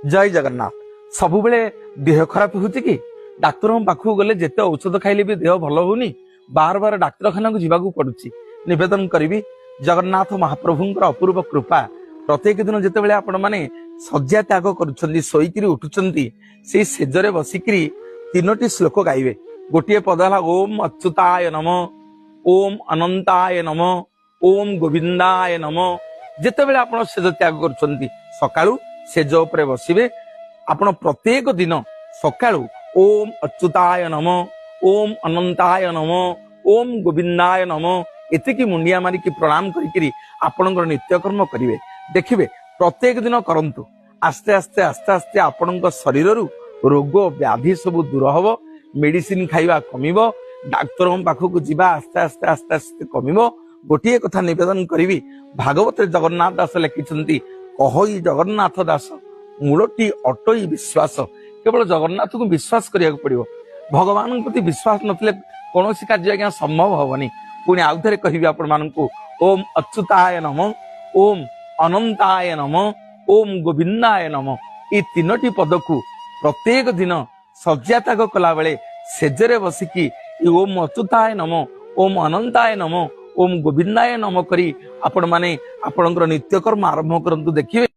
जय जगन्नाथ सब बेले देह खराब होची कि डाक्तर पाखु गले जेते औषध खाइले भी देह भल होनी बार बार डाक्तरखाना को जीवाकू पड़ुची। निवेदन करी जगन्नाथ महाप्रभुंकर अपूर्व कृपा प्रत्येक दिन जिते बड़े आपण माने शଯ୍ୟା त्याग करुछंती सोईकिरी उठुचंती से सेजरे बसिकिरी तीनोटी श्लोक गाइबे। गोटे पद है ओम अच्युताय नमः, ओम अनंताय नमः, ओम गोविंदाय नमः। जिते बड़े आपण सेज त्याग करुछंती सकाळू सेज उपरे बसिबे आपण प्रत्येक दिन सकाळू ओम अच्युताय नमः, ओम अनंताय नमः, ओम गोविंदाय नमः एतिकी मुंडिया मारिकी प्रणाम करिकिरी आपणकर नित्यकर्म करिवे। देखिबे प्रत्येक दिन करंतु आस्ते आस्ते आस्ते आस्ते आपणक शरीररू रोग व्याधि सब दूर हबो, मेडिसिन खाइबा कमिबो, डाक्तर पाखक जीवा आस्ते आस्ते आस्ते आस्ते कमिबो। गोटे कथा निवेदन करी भागवत जगन्नाथ दास लिखिछंती कहई जगन्नाथ दास मूलटी अटई विश्वास। केवल जगन्नाथ को विश्वास करिया पड़िबो, भगवान प्रति विश्वास नथिले कोनोसी कार्य आज्ञा संभव हबनी। पुणी आउ थे कहबी आपण मानकू ओम अच्युताय नमः, ओम अनंताय नमः, ओम गोविंदाय नमः। ये तीनोटी पद को प्रत्येक दिन शଯ୍ୟା त्याग कला बेले सेजरे बसिकी ओम अच्युताय नमः, ओम अनंताय नमः, ओम गोविंदाय नमः करी आपण माने आपणकर नित्यकर्म आरंभ करंतु। देखिए